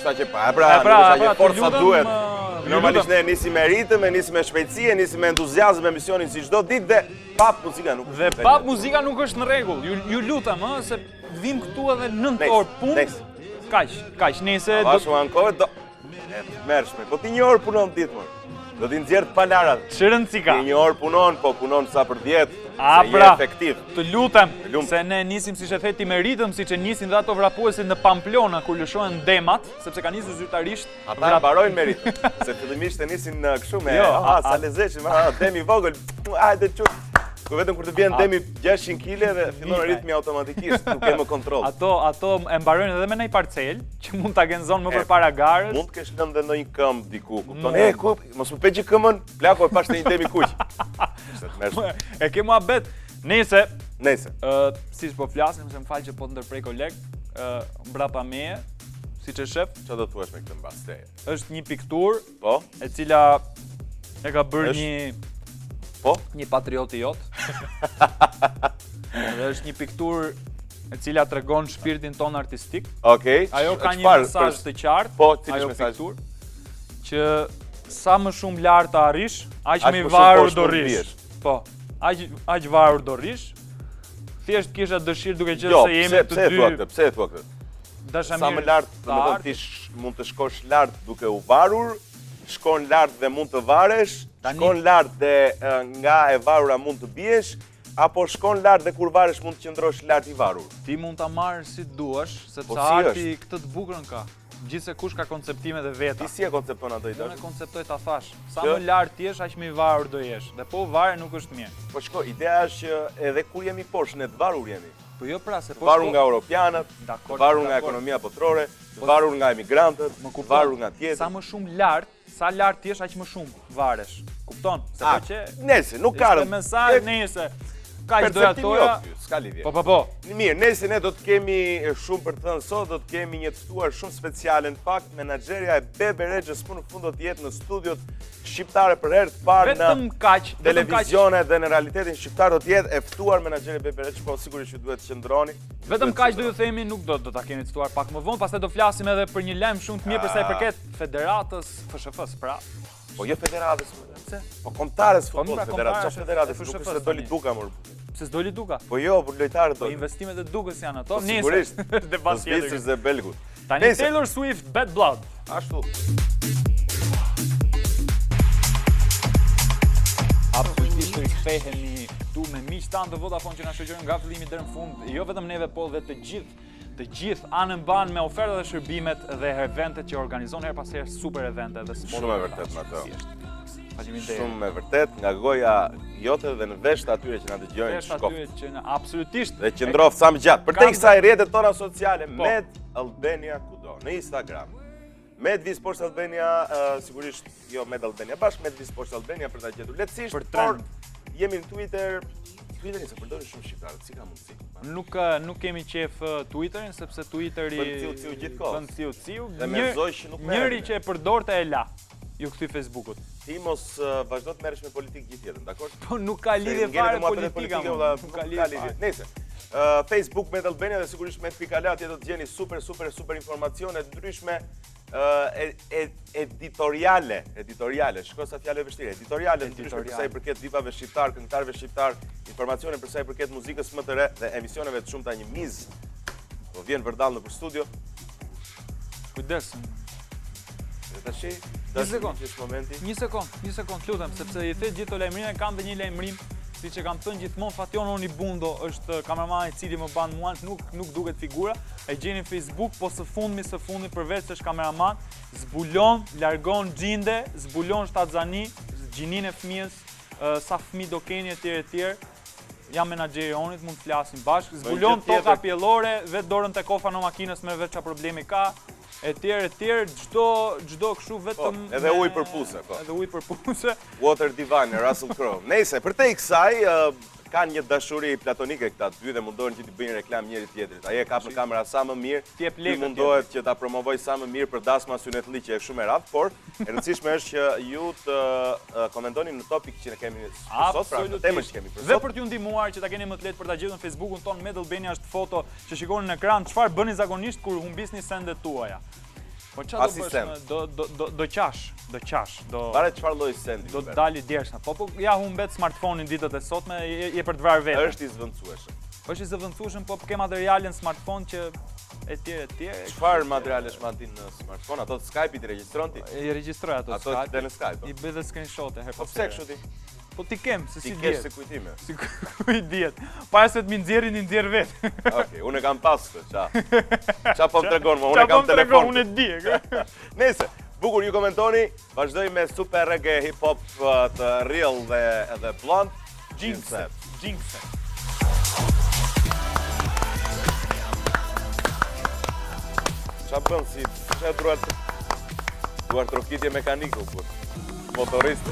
shaqe pa, nuk shaqe forca duhet. Normalisht ne nisim me ritëm, nisim me shpejtësi, nisim me entuziazëm me misionin si çdo ditë dhe pap muzika nuk. Dhe pap muzika nuk është në rregull. Ju lutem, se vim këtu edhe 9 orë punë. Kaq, nëse do ankohet do mërshme. Po ti 1 orë punon ditë më. Do t'i nxjerr pa larat. Çrëndsi ka. Ti 1 orë punon, po punon sa për 10. Se je efektiv. Të lutem, se ne nisim siç e theti me ritëm, siç e nisin dhe ato vrapuesit në Pamplona kur lëshohen demat, sepse ka nisur zyrtarisht. Ata mbarojnë me ritëm. Se fillimisht e nisin kështu me sa lezetshëm, demi vogël, hajde çu. Ku vetëm kur të vjen demi 600 kg dhe fillon ritmi automatikisht, nuk ke më kontroll. Ato e mbarojnë edhe me një parcel që mund ta genzon më përpara garës. Mund të kesh lënë dhe ndonjë këmbë diku, kupton? Ku, mos më peqi këmbën, plako e pash në një demi kuq. E ke muhabet. Nëse. Siç po flasim, se më fal që po të ndërprej koleg, mbrapa meje, siç e shef. Çfarë do të thuash me këtë mbas teje? Është një pikturë, po, e cila e ka bërë një patrioti jot. Dhe është një pikturë e cila tregon shpirtin ton artistik. Okej. Ajo ka një mesazh të qartë. Po, cili është mesazhi? Që sa më shumë lart të arrish, aq më i varur do rrish. Po, aq varur do rrish. Thjesht kisha dëshirë duke qenë se jemi të dy. Pse e thua këtë? Sa më lart, domethënë ti mund të shkosh lart duke u varur, shkon lart dhe mund të varesh, shkon lart dhe nga e varura mund të biesh, apo shkon lart dhe kur varesh mund të qëndrosh lart i varur. Ti mund ta marrësh si duash, sepse arti këtë të bukurën ka. Gjithse kush ka konceptimet e veta. Ti si e koncepton ato i dash? Unë e konceptoj ta thash. Sa më lart ti jesh, aq më i varur do jesh. Dhe po vare nuk është mirë. Po shko, ideja është që edhe kur jemi poshtë, ne të varur jemi. Po jo pra se po varur nga europianët, të varur nga ekonomia botërore, të varur nga emigrantët, të varur nga tjetër. Sa më shumë lart, sa lart ti jesh aq më shumë varesh. Kupton? Se po që nëse nuk ka mesazh nëse kaq doja thoja. S'ka lidhje. Po. Mirë, nëse ne do të kemi shumë për të thënë sot, do të kemi një të ftuar shumë speciale. Në fakt, menaxherja e Bebe Rexhës në fund do të jetë në studiot shqiptare për herë të parë në televizione dhe në realitetin shqiptar do të jetë e ftuar menaxherja Bebe Rexhës, po sigurisht ju duhet të qëndroni. Vetëm kaq do ju themi, nuk do ta keni të ftuar pak më vonë, pastaj do flasim edhe për një lajm shumë të mirë për sa i përket Federatës FSHF-s, pra. Po jo Federatës, po kombëtares futboll Federatës, çfarë Federatës, nuk se doli duka më. Pse s'doli duka? Po jo, por lojtarët do. Po investimet e dukës janë ato. Sigurisht. Debat tjetër se belgut. Tani Taylor Swift, Bad Blood. Ashtu. Absolutisht rikthehemi këtu me miq tanë të Vodafone që na shoqërojnë nga fillimi deri në fund. Jo vetëm neve, po dhe të gjithë anë mban me ofertat dhe shërbimet dhe eventet që organizon her pas here, super evente dhe sport. Shumë e vërtet me ato. Faleminderit. Shumë e vërtet nga goja jote dhe në vesht atyre që na dëgjojnë. Vesht atyre që na absolutisht dhe që ndrof sa më gjatë. Përtej kësaj rrjetet tona sociale Med Albania kudo, në Instagram. Med V Sports Albania, sigurisht jo Med Albania bashkë, Med V Sports Albania për ta gjetur lehtësisht, por jemi në Twitter. Twitteri se përdorin shumë shqiptarët, si ka mundësi? Nuk kemi qef Twitterin, sepse Twitteri bën ciu gjithkohë. Bën ciu. Dhe menzoj që nuk merr. Njëri që e përdorte e la. Ju kthy Facebookut. Ti mos vazhdo të merresh me politikë gjithë jetën, dakor? Po nuk ka lidhje fare politika. Nuk ka lidhje. Nëse Facebook Med Albania dhe sigurisht Med.al atje do të gjeni super informacione të ndryshme editoriale, shko sa fjalë e vështirë, editoriale ndryshme për sa i përket vipave shqiptar, këngëtarëve shqiptar, informacione për sa i përket muzikës më të re dhe emisioneve të shumta, një miz. Po vjen vërdall nëpër studio. Kujdes. Tashi, një sekond, lutem, sepse i the gjithë lajmërinë kam dhe një lajmërim, siç e kam thënë gjithmonë, Fation Onibundo është kameramani i cili më ban mua, nuk duket figura, e gjeni në Facebook, po së fundi përveç se është kameraman, zbulon, largon xhinde, zbulon shtatzani, gjinin e fëmijës, sa fëmijë do keni etj. Jam menaxheri i Onit, mund të flasim bashkë, zbulon toka pjellore, vetë dorën te kofa në makinës me vetë çfarë problemi ka. Etj, çdo kështu vetëm edhe ujë përpuse, po. Edhe ujë përpuse. Water Divine, Russell Crowe. Nëse përtej kësaj kanë një dashuri platonike këta të dy dhe mundohen që të bëjnë reklam njëri tjetrit. Ai e kap në kamera sa më mirë, ti mundohet që ta promovoj sa më mirë për dasma synetli që është shumë e rrallë, por e rëndësishme është që ju të komentoni në topik që ne kemi sot, pra në temën që kemi për sot. Dhe për t'ju ndihmuar që ta keni më të lehtë për ta gjetur në Facebookun ton Med Albania është foto që shikoni në ekran çfarë bëni zakonisht kur humbisni sendet tuaja. Po çfarë do bësh? Do qash. Varet çfarë lloj sendi. Do të dali djersha. Po ja humbet smartphone-in ditët e sotme, je për të vrarë vetë. Është i zvendësueshëm. Është i zëvendësueshëm, po ke materialin smartphone që etj. Çfarë materialesh ma din në smartphone? Ato të Skype-it i regjistron ti? I regjistroj ato Skype. Ato të në Skype. I bëj dhe screenshot-e herë Po pas pse here. kështu ti? Po ti kem, se si Ti dihet. kesh se kujtime. Si kujt dihet. Para se të më nxjerrin, i nxjerr vetë. Okej, unë e kam pas këtë, qa. Qa po më tregon, unë e kam telefon. Unë e di. Nese, bukur ju komentoni, vazhdoj me super reggae hip hop të real dhe blond. Jinx. Qa bën si, qa duar trokitje mekanike, kur. Motoriste.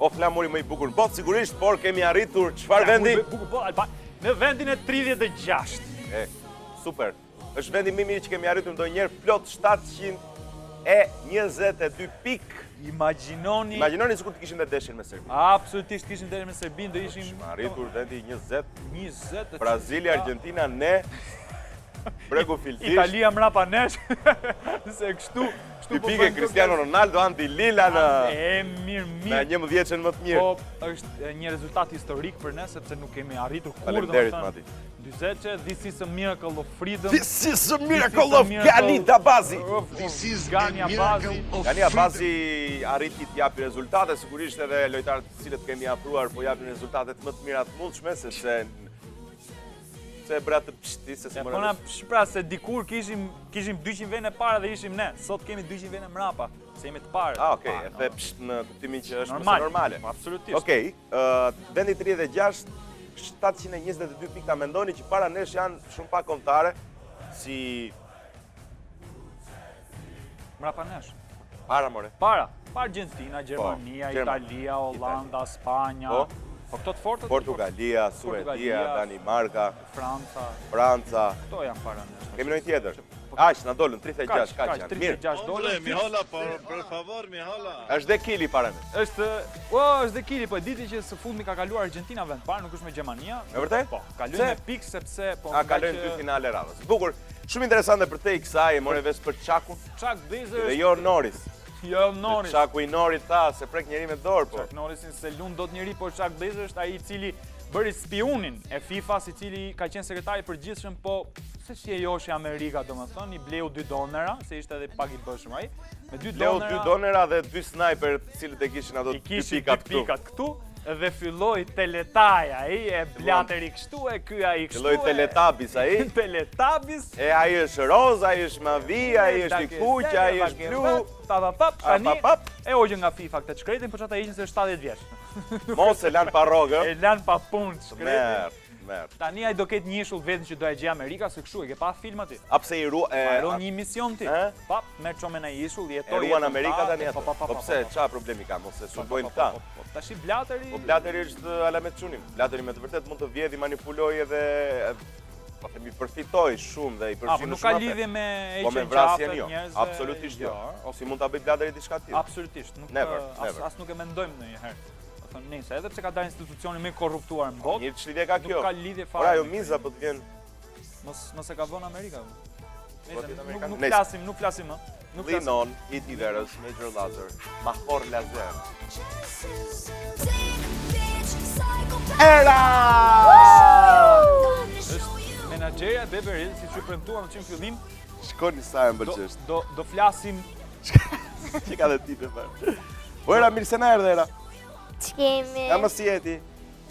O flamuri më i bukur në botë, sigurisht, por kemi arritur çfarë vendi? Në vendin e 36. Super. Është vendi më i mirë që kemi arritur ndonjëherë, plot 722 pikë. Imagjinoni sikur të kishim dhe deshin me Serbinë. Absolutisht kishim deshin me Serbinë, do ishim arritur vendi 20. 20. Brazilia, Argentina, ne. Bregu filtisht. Italia mrapa nesh. Se kështu tipike Cristiano Ronaldo, Andy Lila në mirë. Në 11 më të mirë. Po është një rezultat historik për ne sepse nuk kemi arritur kur. Faleminderit Mati. 40, this is a miracle of freedom. This is a miracle of Gani Dabazi. This is Gani Abazi. Gani Abazi arriti të japi rezultate, sigurisht edhe lojtarët të cilët kemi afruar po japin rezultatet më të mira të mundshme sepse e bëra të pështi, se së mërë... Pra, se dikur kishim 200 vene para dhe ishim ne, sot kemi 200 vene mrapa, se jemi të parë. Okej, e the pësht në kuptimin që është mëse normale. Absolutisht. Okej, vendi 36, 722 pikë ta mendoni që para nesh janë shumë pak kombëtare, si... Mrapa nesh? Para, more. Para Argentina, Gjermania, Italia, Hollanda, Spanja... Po këto të fortët? Portugalia, Suedia, Danimarka, Franca. Këto janë para nesh. Kemi nëjë tjetër. Aq, na dolën 36, kaq janë. 36 dolën. Mihala, për favor, Mihala. Është dhe kili para nesh. Është dhe kili, po e diti që së fundmi ka kaluar Argentina vend parë, nuk është me Gjermania. Me vërtet? Po, kalojnë me pikë sepse po. Kalojnë dy finale radhës. Bukur, shumë interesante për te i kësaj, e more vesh për Çakun. Çak Dezër. Dhe jo Noris. Jo Noris. Çaku i Norit tha se prek njeri me dorë, po. Çak Norisin se lund dot njeri, por Çak Dezër është ai i cili bëri spionin e FIFA-s, i cili ka qenë sekretari i përgjithshëm, po se si e joshi Amerika, domethënë, i bleu 2 donera, se ishte edhe pak i bëshëm ai. Me 2 donera. Bleu 2 donera dhe 2 sniper, të cilët e kishin ato 2 pikat këtu. Dhe filloi teletaj ai, e blateri kështu, e ky ai kështu. Filloi teletabis ai. Teletabis. E ai është roz, ai është mavi, ai është i kuq, ai është blu. Tani e hoqën nga FIFA këtë shkretin, por çata hiqin se është 70 vjeç. Mos e lan pa rrogë. E lan pa punë shkretin. Merr. Tani ai do ketë njëshull vetëm që do e gjej Amerika, se kështu e ke pa filmat ti. A pse i ruan një mision ti? Pap, merr çomen ai ishull, jetoi. Ruan Amerika tani atë. Po pse, çfarë problemi ka? Mos e sulmojnë ta. Tash Blateri. Po Blateri është alamet çunim. Blateri me të vërtet mund të vjedhë, manipulojë dhe po themi përfitoj shumë dhe i përfshin shumë. Nuk ka lidhje me vrasjen jo. Absolutisht jo. Ose mund ta bëj Blateri diçka tjetër. Absolutisht. As nuk e mendojmë ndonjëherë. Nëse edhe pse ka dalë institucioni më korruptuar në botë. Një ç'lidhje ka kjo? Nuk ka lidhje fare. Ora, jo miza po të vjen. Mos e ka vënë Amerika. Nuk flasim më. Linon, Iti Verës, Major Lazer, Mahor Lazer. Era! Është menaxherja e Beverly Hills, siç u premtuam në fillim. Shkoni sa e mbëlqesh. Do flasim. Çi ka dhe tipe fare. Ora, mirë se na erdhe Era. Ç'kemi? Ja mos jeti.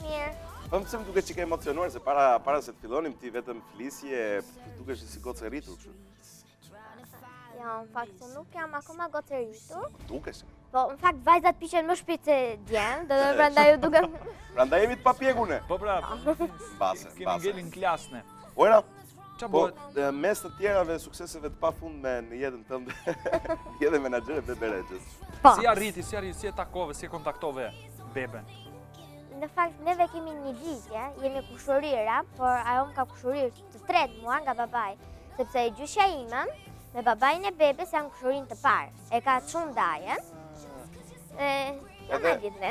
Mirë. Po më pëse më duke që ke emocionuar, se para se të fillonim ti vetëm flisje, dukesh si gocë e rritur kështu. Jo, në fakt nuk jam akoma gocë e rritur. Dukesh. Po, në fakt vajzat pishen më shpejt se djem, do të prandaj u dukem. Prandaj jemi të papjekune. Po pra. Base. Kemi ngelin klasne. Ora. Po, mes të tjerave sukseseve të pafundme në jetën tënde, jetën menaxhere Bebe Rexhës. Po. Si e takove, si e kontaktove Beben? Në fakt, neve kemi një gjyqje, jemi kushurira, por ajo më ka kushurir të tret mua nga babai, sepse gjyqja ime me babain e Bebes janë kushurin të parë. E ka shumë daje. na lidh ne.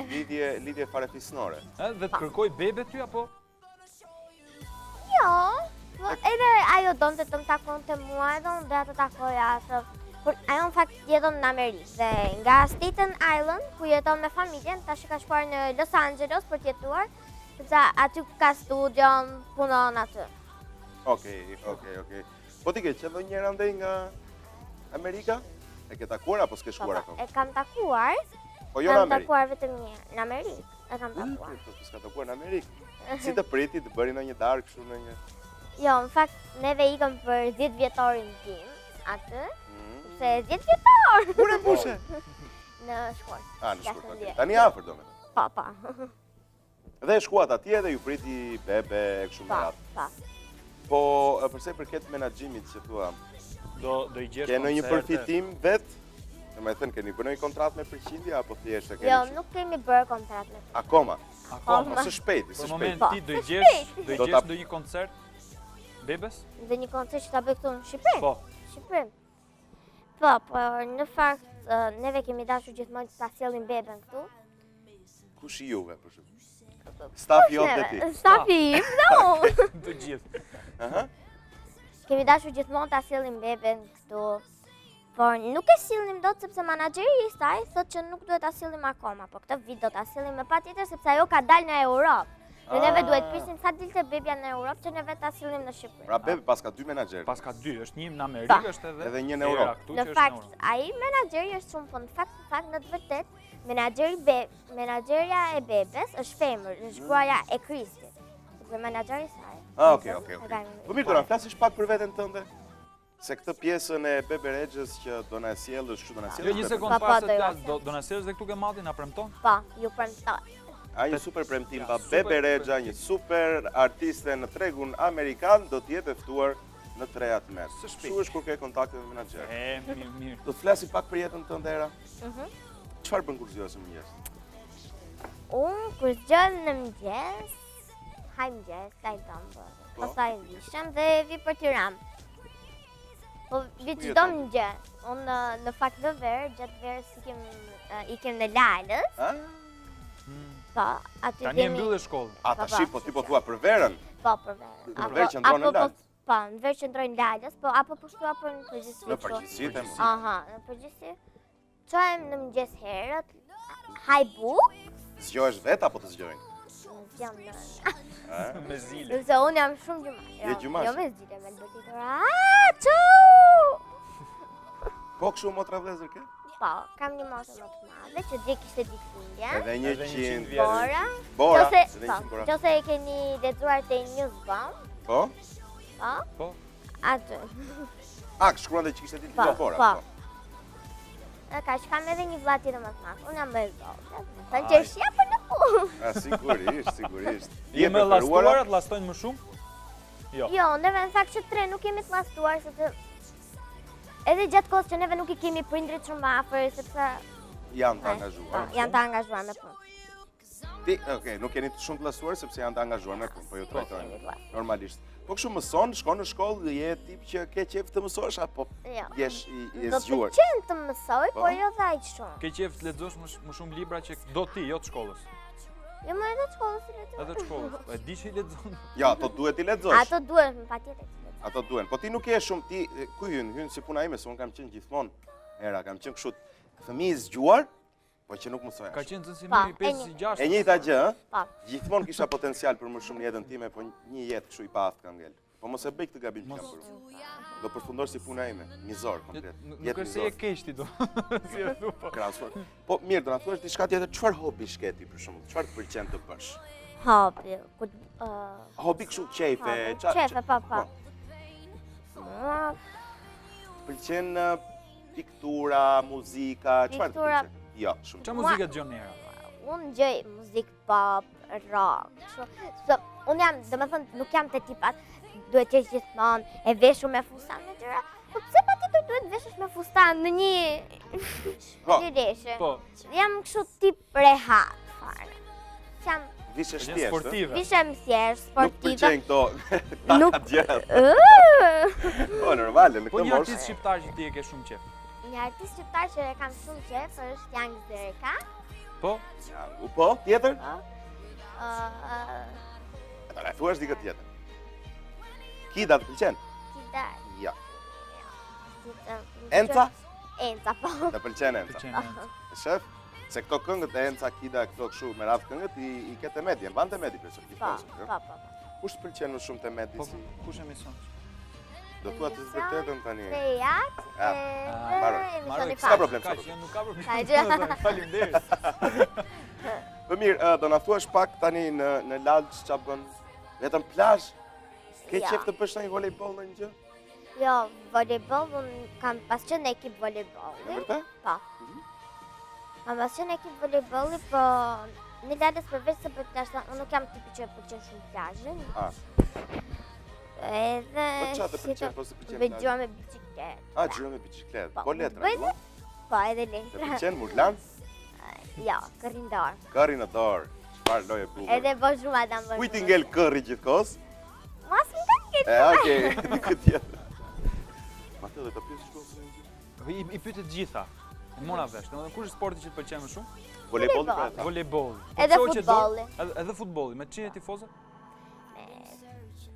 Lidhje fare fisnore. Dhe të kërkoj bebe ty apo? Jo, edhe ajo donte të më takonte mua, edhe unë doja të takoja atë. Por ajo në fakt jeton në Amerikë dhe nga Staten Island, ku jeton me familjen, tash ka shkuar në Los Angeles për të jetuar, sepse aty ka studion, punon aty. Okej. Po ti ke qenë njëra ndaj nga Amerika? E ke takuar apo s'ke shkuar akoma? E kam takuar. Po jo në Kam Amerikë. takuar vetëm një në Amerikë. E kam takuar. Po s'ka takuar në Amerikë. Si të priti të bëri në një darkë kështu në një. Jo, në fakt neve ikëm për 10 vjetorin tim aty. Se 10 vjetor. Kur e pushe? Në Shkuar. Në Shkuar. 16. Tani afër domethënë. Pa. Dhe shkuat atje dhe ju priti bebe kështu me radhë. Pa. Po përse përket menaxhimit që thua, Do i gjesh ke në një përfitim vet? Domethënë keni bërë një kontratë me përqindje apo thjesht e keni? Jo, nuk kemi bërë kontratë me. Akoma. Akoma. Së shpejti, Për së moment shpejti. ti do i gjesh ndonjë koncert bebes? Dhe një koncert që ta bëj këtu në Shqipëri. Po. Shqipëri. Po, por në fakt neve kemi dashur gjithmonë që ta sjellim beben këtu. Kush i juve për shembull? Stafi jot dhe ti. Stafi im, no. Të gjithë. Aha. Kemi dashur gjithmonë ta sjellim beben këtu. Por nuk e sillim dot sepse menaxheri i saj thotë që nuk duhet ta sillim akoma, po këtë vit do ta sillim me patjetër sepse ajo ka dalë në Europë. Dhe neve duhet prisim sa dilte bebja në Europë që neve ta sillim në Shqipëri. Pra bebi paska 2 menaxher. Paska 2, është një në Amerikë, është edhe një në Europë. Këtu Në që është në fakt, Europë. ai menaxheri është shumë, po në fakt në të vërtet, menaxherja e bebes është femër, në shkruarja e Kristit. Dhe menaxheri i saj. Okej. Po mirë, do na flasësh pak për veten tënde? Se këtë pjesën e Bebe Rexhës që do na sjellësh, do na sjellësh. Jo, një sekond pas të flas, do na sjellësh dhe këtu ke mati, na premton? Po, ju premtoj. Ai një super premtim pa Bebe Rexha, një super artiste në tregun amerikan, do të jetë e ftuar në trejat mes. Kështu është kur ke kontakte me menaxher. Mirë. Do të flasim pak për jetën tënde era. Çfarë bën kur zgjohesh në mëngjes? Unë kur zgjohem në mëngjes, haj mëngjes, kaj tëmbë. Pastaj vishem dhe vi për Tiranë. Po vi çdo mëngjes. Unë në fakt në verë, gjatë verës ikim në Lalës. Po, aty Tani e mbyllë shkollën. Tash po ti po thua për verën. Po, për verën. Në verë qëndron në Lalë. Po, në verë qëndrojnë Lalës, po apo po shtu apo në përgjithësi. Në përgjithësi them. Aha, në përgjithësi. Çohem në mëngjes herët, haj buk. Zgjohesh vet apo të zgjojnë? Jam në. Me zile. Se unë jam shumë gjumash. Je gjumash? Jo me zile, me bërtitur. Çau! Po kështu motra vëllezër ke? Po, kam një moshë më të madhe që dje kishte ditëlindje. Edhe 100 Bora. Bora. Nëse e keni lexuar te Newsbomb. Po? Po. Atë. Shkruante që kishte ditëlindje Bora. Po. Ka që kam edhe një vlla tjetër më të madh. Unë jam më e vogël. Thënë që është ja për në punë. Sigurisht. Je me llastuar, të llastojnë më shumë? Jo, neve në fakt që 3 nuk kemi të llastuar sepse edhe gjatë kohës që neve nuk i kemi prindrit shumë afër sepse janë të angazhuar. Janë të angazhuar me punë. Nuk keni shumë të llastuar sepse janë të angazhuar me punë, po ju trajtojnë normalisht. Po kështu mëson, shkon në shkollë, je tip që ke qejf të mësosh apo jesh i zgjuar? Do të qenë të mësoj, por jo aq shumë. Ke qejf të lexosh më shumë libra që do ti, jo të shkollës. Jo, më edhe të shkollës i lexoj. Edhe të shkollës. E di që i lexon. Ja, ato duhet i lexosh. Ato duhet, patjetër. Ato duhen. Po ti nuk je shumë ti ku hyn si puna ime, se un kam qenë gjithmonë kam qenë kështu fëmijë i zgjuar, po që nuk mësoja. Ka qenë zënsi më i 5-6. E njëjta gjë, ëh? Po. Gjithmonë kisha potencial për më shumë në jetën time, po një jetë kështu i paftë kam ngel. Po mos e bëj këtë gabim që kam bërë. Do përfundosh si puna ime, mizor komplet. Nuk është se e keq ti do. Si e thu po. Krasur. Po mirë, do na thuash diçka tjetër, çfarë hobi shketi për shembull? Çfarë të pëlqen të bësh? Hobi, hobi kështu qejfe, qejfe, po. Pëlqen piktura, muzika, çfarë të pëlqen? Jo, shumë. Çfarë muzikë dëgjon era? Unë gjej muzikë pop, rock. Unë jam, domethënë, nuk jam te tipat duhet të jesh gjithmonë e veshur me fustan e tjera. Po pse patjetër duhet veshesh me fustan në një leshe? Po. Jam kështu tip rehat fare. Jam vishesh thjesht, sportive. Vishem thjesht, sportive. Nuk pëlqen këto tata gjëra. Po normale, në këtë moshë. Po një artist shqiptar që ti e ke shumë qejf. Një artist shqiptar që e kam shumë qejf është Young Zerka. Po? Jangu, po, tjetër? Po. E thua është dikë tjetër. Kida të pëlqen? Kida. Ja. Enca? Enca, po. Të pëlqen Enca. E shef? Se këto këngët e Enca, Kida, këto këshu me radhë këngët, i ketë Medi, e mban të Medi për së Po. Kush të pëlqen më shumë të Medi si? Kush emision? Do thua të vërtetën tani. Rejat, emisioni S'ka problem, s'ka Kaq, problem. nuk ka problem. Kaq. Faleminderit. Po mirë, do na thuash pak tani në Lalç ç'a bën? Vetëm plazh? Ke Ja. qef të bësh ndonjë volejboll në një gjë? Jo, volejboll, unë kam pas qenë në ekip volejbolli. E vërtet? Po. Kam pas qenë në ekip volejbolli, po në Lalës përveç se për plazh, unë nuk jam tipi që e pëlqen shumë plazhin. Edhe... Po çfarë të pëlqen, po se pëlqen plazhi? Bëjgjoa me bicikletë. Gjë me bicikletë. Po, Po letra, bëj- dua? Po, edhe Të letra. pëlqen Murlan? Jo, kërrindor. Këri në dorë. Çfarë loje bukur. Edhe bëj shumë adam bëj. Kujt i ngel këri gjithkohës? Mas më ka këtë. Okej, dikë tjetër. Ma të dhe të pjesë shkollë. I pyet të gjitha. E mora vesh. Domethënë kush është sporti që të pëlqen më shumë? Volejbolli pra ta. Volejbolli. Edhe Po çoqe do- futbolli. Edhe futbolli. Me çfarë tifoze?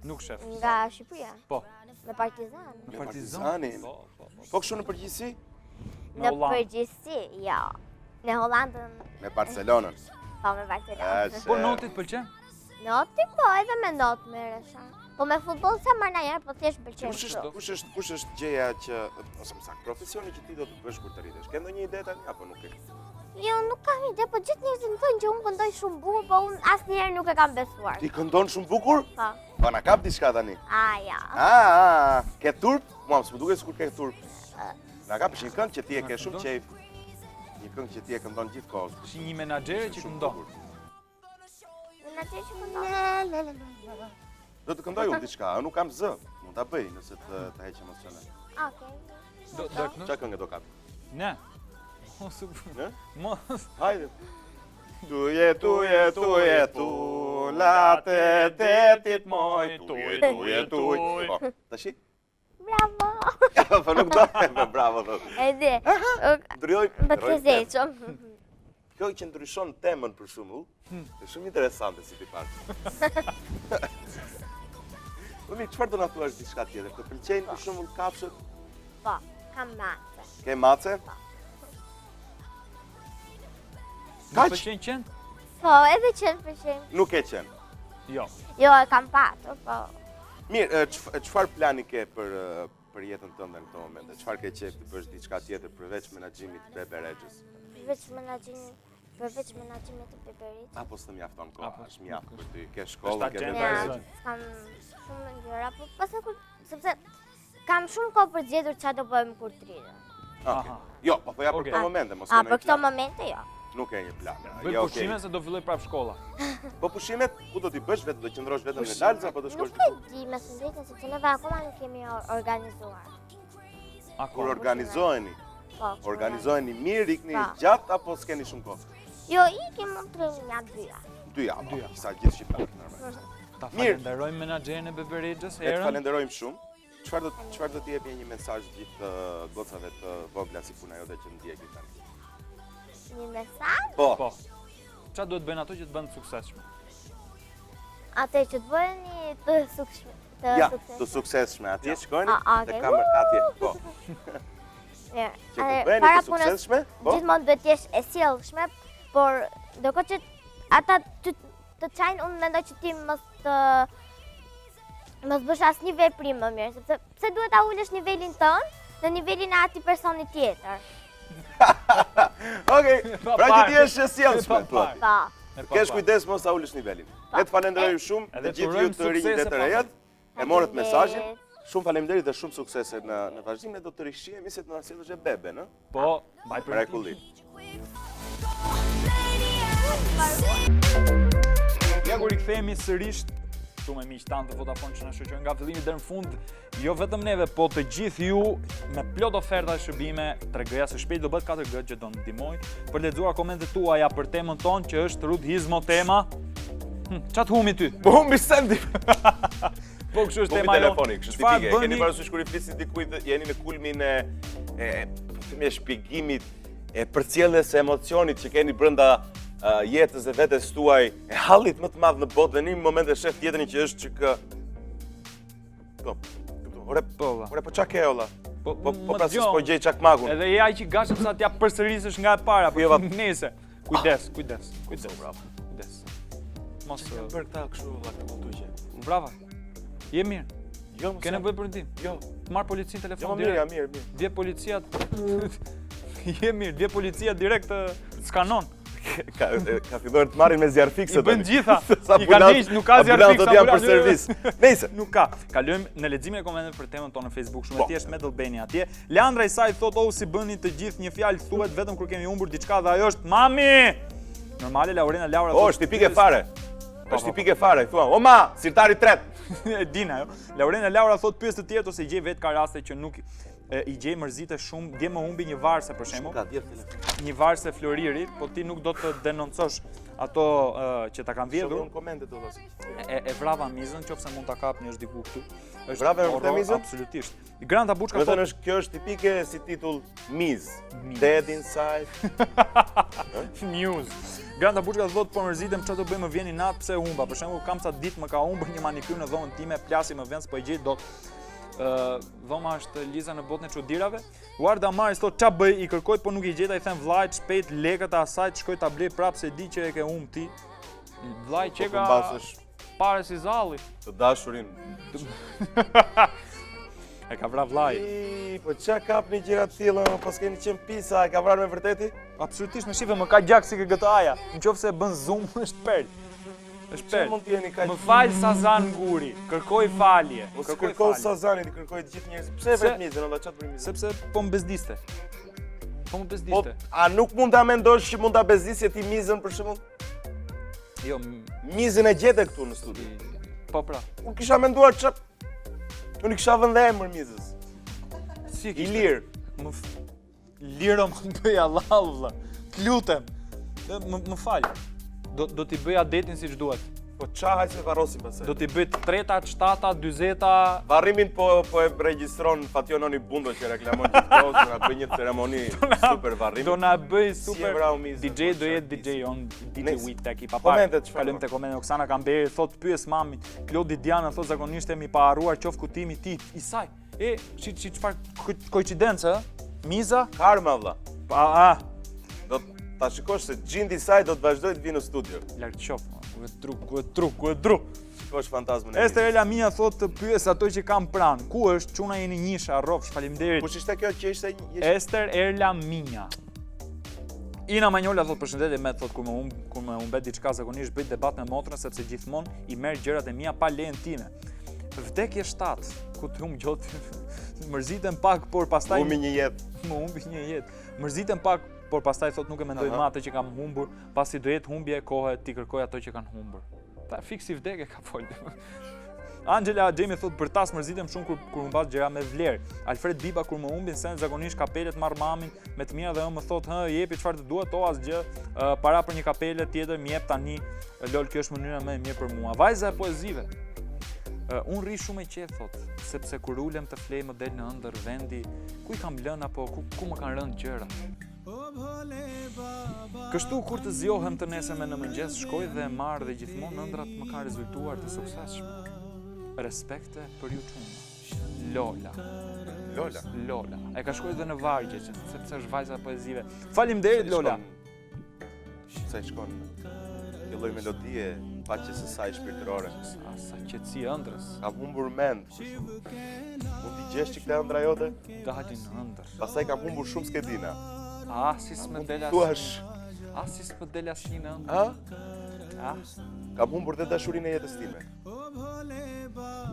Nuk shef. Nga Shqipëria. Po. Me Partizan. Me Me Partizan. Partizanin. Po. Po kështu në përgjithësi? Me Në Hollandë. përgjithësi, jo. Në Hollandën, Me Barcelonën. po me Barcelona. Po notit pëlqen? Noti po, edhe me not merresha. Po me futboll sa marr ndonjëherë, po thjesht pëlqen. Kush është gjëja që ose më saktë profesioni që ti do të bësh kur të rritesh? Ke ndonjë ide tani apo nuk ke? Jo, nuk kam ide, po gjithë njerëzit më thonë që unë këndoj shumë bukur, po unë asnjëherë nuk e kam besuar. Ti këndon shumë bukur? Po. Po na kap diçka tani. Ja. Ke turp? Mua më duket sikur ke turp. Na kap një këngë që ti e ke shumë qejf. Një këngë që ti e këndon gjithkohës. Si një menaxhere që këndon. Unë atë që këndoj. Do të këndoj unë diçka, unë nuk kam zë. Mund ta bëj nëse të heq emocionet. Okej. Do këndon? Çfarë këngë do kap? Ne. Mos. Ne? Mos. Hajde. Tu, latë detit moj, tu. Po, tashi? Bravo. Po nuk do me bravo thot. Edhe. Ndryoj. Më të kezeqëm. Kjo që ndryshon temën për shembull, është shumë interesante si ti parë. Po mirë, çfarë do na thuash diçka tjetër? Të pëlqejnë për shembull kafshët? Po, kam mace. Ke mace? Ka pëlqen qen? Po, edhe qenë pëlqen. Nuk e qen. Jo. Jo, e kam patur, po. Mirë, çfarë plani ke për jetën tënde në këto momente? Çfarë ke qef të bësh diçka tjetër përveç menaxhimit të Bebe Rexhës? Përveç menaxhimit të Beberit. Apo s'të mjafton koha, Apo është mjaft për ty. Ke shkollë, ke agenda Bebe e Rexhën. Kam shumë gjëra, po pastaj kur sepse kam shumë kohë për zgjedhur çfarë do bëjmë kur të rritem. Okej. Jo, po ja për Okej. këto momente, mos A, ke për ndonjë këto plan. momente jo. Nuk e një plan. Bëj Jo, pushime se do filloj prap shkolla. Po pushimet, ku do t'i bësh vetë, do qëndrosh vetëm në Lalz apo do shkosh Nuk e diku? di me së drejtën sepse neve akoma nuk kemi organizuar. Kur organizoheni, Po. organizoheni mirë, ikni Pa. gjatë apo s'keni shumë kohë? Jo, ikim më 3 javë 2 javë. 2 javë, Dy javë. sa gjithë shqiptarët normal. Ta Mirë. falenderojmë menaxherin e Bebe Rexhës Ne të herën. falenderojmë shumë. Çfarë do t'i jepni një mesazh gjithë gocave të vogla si puna jote që ndjekin tani? Një mesazh? Po. Po. Çfarë duhet bëjnë ato që të bëhen të suksesshëm? Atë që të bëheni të suksesshëm. Ja, të suksesshme. Atje shkojni A, te okej. kamera atje. Po. Mirë. Që të bëheni të suksesshme, po. Gjithmonë duhet të jesh e sjellshme, por ndërkohë që ata të çajnë, unë mendoj që ti mos bësh asnjë veprim më mirë, sepse pse duhet ta ulesh nivelin tënd në nivelin e atij personi tjetër. Okej, pra që ti je e sjellshme, Pa thua. parë. Po. Kesh kujdes mos ta ulësh nivelin. Ne të falenderojmë shumë Edhe dhe gjithë ju t'urojmë të rinjtë suksese dhe të pa rejat. E morët mesazhin. Faleminderit. Shumë faleminderit dhe shumë suksese në vazhdim. Ne do të rishihemi se të na sjellësh e Bebe, në? Po, mbaj për Mrekulli. Ja kur i kthehemi sërish këtu me miq tanë të Vodafone që na shoqërojnë nga fillimi deri në fund, jo vetëm neve, po të gjithë ju me plot oferta e shërbime, tregëja se shpejt do bëhet 4G që do në ndihmoj për lexuar komentet tuaja për temën tonë që është Rudhizmo tema. Çat humi ty? Po humbi sendi. Po kështu është Humbi tema telefonik, kështu Çfarë tipike. Keni bëni? parasysh kur i flisni dikujt, jeni në kulmin e po themi shpjegimit e përcjelljes së emocionit që keni brenda jetës e vetes tuaj, e hallit më të madh në botë, dhe në një moment e shef tjetrin që është që kë... Ore, po çka ke olla? Po pra si s'po gjej çakmakun. Edhe je ai që gashëm sa t'ja përsërisësh nga e para, po nese. Kujdes. Bravo. Kujdes. Mos bër këta kështu valla këtu tuqe. Brava. Je mirë. Jo, Ke nevojë për ndihmë? Jo. Marr policinë telefon Jo, direkt. mirë. Vje policia. Je mirë, vje policia direkt skanon. Ka filluar të marrin me zjarr fikse. I bën gjitha. I kanë hiq, nuk ka zjarr fikse. Janë për servis. Nëse nuk ka. Kalojmë në leximin e komenteve për temën tonë në Facebook, shumë e thjeshtë me Dallbeni atje. Leandra Isaj thotë si bëni të gjithë një fjalë thuhet vetëm kur kemi humbur diçka dhe ajo është mami. Normale Laura thotë. Është tipike fare. Është tipike fare, thua, o ma, sirtari tret. E din ajo. Laura thotë pyes të tjerë ose i gjej vetë ka raste që nuk i gjej mërzitë shumë, dje më humbi një varse për shembull. Një varse Floriri, po ti nuk do të denoncosh ato që ta kanë vjedhur. Shohim komentet do vësi. E vrava mizën, nëse mund ta kapni është diku këtu. Është vrava me mizën? Absolutisht. Granta Buçka thotë kjo është tipike si titull miz. Dead inside. News. Granta Buçka thotë po mërzitem çfarë do bëjmë, më vjen i natë pse humba. Për shembull, kam ca ditë më ka humbur një manikyr në dhomën time, plasi më vjen s'po e gjej dot. Dhoma është Liza në botën e çudirave. Warda Maris thotë ç'a bëj, i kërkoj po nuk i gjeta, i them vllajt shpejt lekët e asaj shkoj ta blej prapë se di që e ke humb ti. Vllai çeka pare si zalli. Të dashurin. E ka vrarë vllai. Po ç'a kapni gjëra të tilla, po s'keni qenë pisa, e ka vrarë me vërteti? Absolutisht, më shife më ka gjak si GTA-ja. Nëse bën zoom është perl. Është perl. Mund të jeni kaq. Më fal Sazan Guri, kërkoj falje. Kërkoj Sazanit, i kërkoj të gjithë njerëzit. Pse vetë mizën, olla ç'a bëj mizën? Sepse po më bezdiste. Po, a nuk mund ta mendosh që mund ta bezdisje ti mizën për shembull? Jo, mizën e gjete këtu në studi. Po pra. Unë kisha menduar ç'a unë kisha vënë emër mizës. Si i lirë. Liro më bëj Allah vëlla. Të lutem. Më fal. Do t'i bëja detin siç duhet. Po ç'a hajse varrosim pastaj. Do t'i bëj 3-ta, 7-ta, 40-ta. Varrimin po e regjistron Fationoni Bundo që reklamon gjithkohë, do na bëj një ceremoni super varrimi. Do na bëj super DJ, do jetë DJ on DJ Witek i papa. Komentet çfarë? Kalojmë te komentet. Oksana Kamberi thotë pyes mamin. Klodi Diana thotë zakonisht jemi pa harruar qof kutimi ti. Isaj. Çfarë koincidencë, ë? Miza? Karma valla. Do ta shikosh se Gjindi Saj do të vazhdoj të vinë në studio. Lart qof. Ku e tru. Shikosh fantazmën e Ester Ela Mia thotë pyes ato që kam pranë. Ku është çuna jeni njisha rrofsh, faleminderit. Kush ishte kjo që ishte Ester Ela Mia. Ina Manjola thotë përshëndetje me thotë kur më humbet diçka zakonisht bëj debat me motrën sepse gjithmonë i merr gjërat e mia pa lejen time. Vdekje 7, ku të humb gjotë. Mërzitem pak, por pastaj humbi një jetë. Më humbi një jetë. Mërzitem pak, por pastaj thot nuk e mendoj më atë që kam humbur, pasi do jetë humbje e kohë ti kërkoj ato që kanë humbur. Ta fiksi vdekje ka fol. Angela Xhemi thot për tas mërzitem shumë kur humbas gjëra me vlerë. Alfred Biba kur më humbin sen zakonisht kapelet marr mamin me të mira dhe më thot jepi çfarë të duhet, o asgjë, para për një kapele tjetër më jep tani. Lol, kjo është mënyra më e mirë për mua. Vajza e poezive. Unë rri shumë e qetë, thot, sepse kur ulem të flej më del në ëndër vendi, ku i kam lënë apo ku më kanë rënë gjëra. Kështu kur të zjohem të nesërme në mëngjes, shkoj dhe marr dhe gjithmonë ëndrat më kanë rezultuar të suksesshme. Respekte për ju çuna. Lola. E ka shkruar edhe në vargje, sepse është vajza e poezive. Faleminderit Lola. Sa i shkon kjo lloj melodie, paqes së saj shpirtërore. Sa qetësi ëndrës. Ka humbur mend. Mund t'i gjesh këtë ëndra jote? Dalin ëndër. Pastaj kam humbur shumë skedina. Si s'më del as. Si s'më del as një ëndër. Kam humbur dhe dashurinë e jetës time.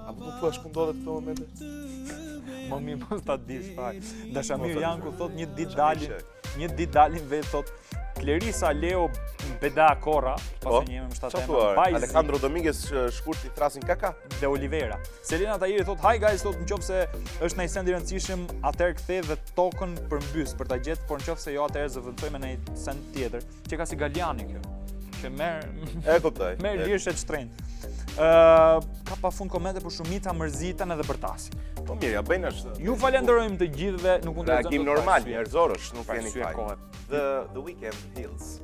A po thua ku ndodhet këto momente? Mami mos ta dish fare. Dashamir Janku thot një ditë dalin vetë thot Klerisa Leo Beda Korra, pasi jemi më shtatë. Alejandro Dominguez shkurt i thrasin kaka dhe Olivera. Selena Tahiri thot hi guys, thot nëse është ndaj send i rëndësishëm, atëherë kthej dhe tokën përmbys për ta gjetë, por nëse jo atëherë zëvendësoj me një send tjetër, që ka si Galiani kjo. Që merr e kuptoj. Merr lirshet shtrenjtë. Ka pa fund komente për shumica mërziten edhe bërtasi. Po mirë, ja bëjnë është. Ju falenderojmë të gjithë dhe nuk mund të reagim normal, njerëzor është, nuk keni faj. faj. The Weekend Hills.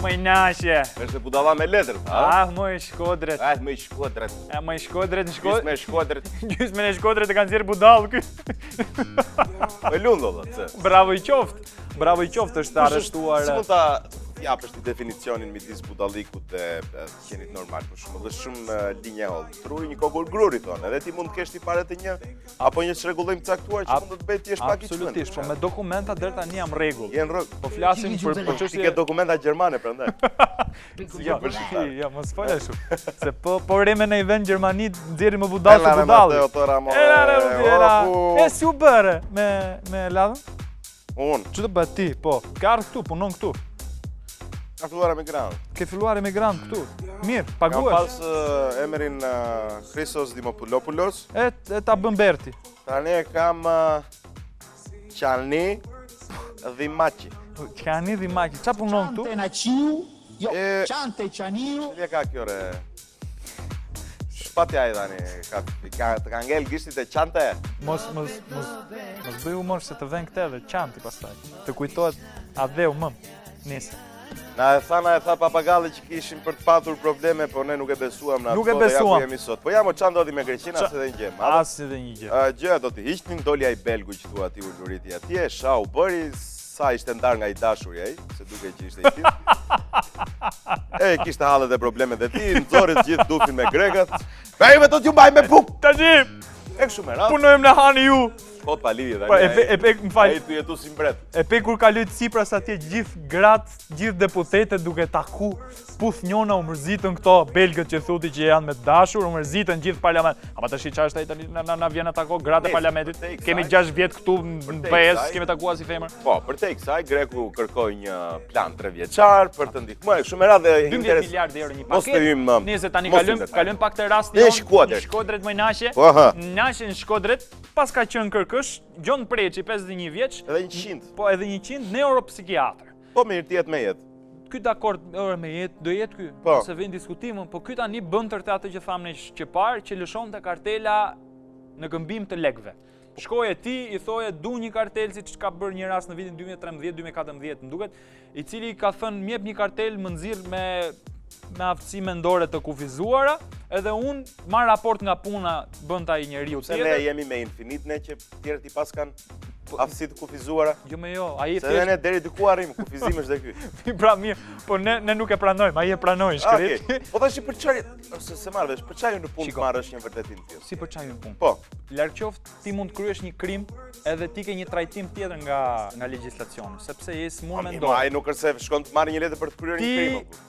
Mëj nashe. Është budalla me letër, Mëj Shkodret. Mëj Shkodret. Mëj Shkodret në Gjysme e Shkodret. Gjysme në Shkodret e kanë zirë budallë ky. Me lundo, dhe, Bravo i qoftë. Bravo i qoftë është arrestuar. Si mund ta japësh ti definicionin midis budallikut dhe qenit normal për shumë. Dhe shumë linja holl. Truri një kogur gruri thonë. Edhe ti mund të kesh ti pare të një apo një çrregullim të caktuar që mund të bëj ti është pak i çmendur. Absolutisht, po me dokumenta deri tani jam rregull. Je në rregull. Po flasim për çështje. Ti ke dokumenta gjermane prandaj. Ja, mos fol ashtu. Se po reme në vend Gjermani nxjerrim më budall se budall. E si u bëre me ladhën? Unë. Ç'do bëj ti? Po, ka ardhur këtu, punon këtu. Ka filluar emigrant. Ke filluar emigrant këtu. Mirë, Kam paguash. pas emrin Christos Dimopoulos. E ta bën Berti. Tani e kam Qani Dhimaqi. Qani Dhimaqi. Ç'a punon këtu? Qante Qaniu. Cili ka kjo re? Shpatja i dhani, të ka ngell gishtit e qante. Mos bëj humor se të vjen këte dhe qanti pastaj. Të kujtohet adheu mëm. Nisë. Na e tha papagalli që kishim për të patur probleme, po ne nuk e besuam në ato. Nuk e besuam. Jemi sot. Po jam o çan ndodhi me Greqinë as edhe një gjë. As edhe një gjë. Gjëja do të hiqnin doli ai belgu që thua ti uluriti atje, sha u bëri sa ishte ndar nga i dashuri ai, se duke që ishte i tillë. E kishte hallet e problemet e tij, nxorri të gjithë dufin me grekat. Bejme do t'ju mbaj me buk. Tashi, E kështu me radhë. punojmë në hani ju. Po pa lidhje tani. Po e pek më fal. Ai tu jetu si mbret. E pe kur kaloi Tsipras atje gjithë gratë, gjithë deputetët duke taku puth njona u mërzitën këto belgët që thuti që janë me dashur, u mërzitën gjithë parlament. Ama tash çfarë është ai tani na vjen atako gratë e parlamentit. Kemi 6 vjet këtu në PS, kemi takuar si femër. Po, për te kësaj greku kërkoi një plan 3 vjeçar për të ndihmuar shumë radhë 12 miliardë euro një Mos të paketë. hyjmë. Nëse tani mos kalojmë pak të rastin. Në Shkodër. Shkodret më naqe. Po, ha. Naqe në Shkodret, pas ka qenë kërkësh, Gjon Preçi 51 vjeç. Edhe 100. Po edhe 100 neuropsikiatër. Po mirë ti jetë me jetë. Ky dakord orë me jetë, do jetë ky. Po. Se vjen diskutimën, po ky tani bën tërte atë që thamë ne që parë, që lëshonte kartela në këmbim të lekëve. Shkoje ti, i thoje du një kartel siç ka bërë një rast në vitin 2013-2014, më duket, i cili ka thënë mjep një kartel më nxirr me aftësi mendore të kufizuara, edhe unë marr raport nga puna bën ai njeriu Se ne tjetër. jemi me infinit ne që tjerët i pas kanë aftësi të kufizuara. Jo me jo, ai Se edhe ne deri diku arrim, kufizim është dhe ky. pra mirë, po ne nuk e pranojmë, ai e pranoi shkret. Okej. Po tash për çfarë ose se marr vesh, për çfarë në punë marrësh një vërtetim tjetër? Si për çajin punë. Po. Larg qoftë, ti mund të kryesh një krim edhe ti ke një trajtim tjetër nga legjislacioni, sepse je smur mendor. Ai nuk është se shkon të marrë një letër për të kryer një krim.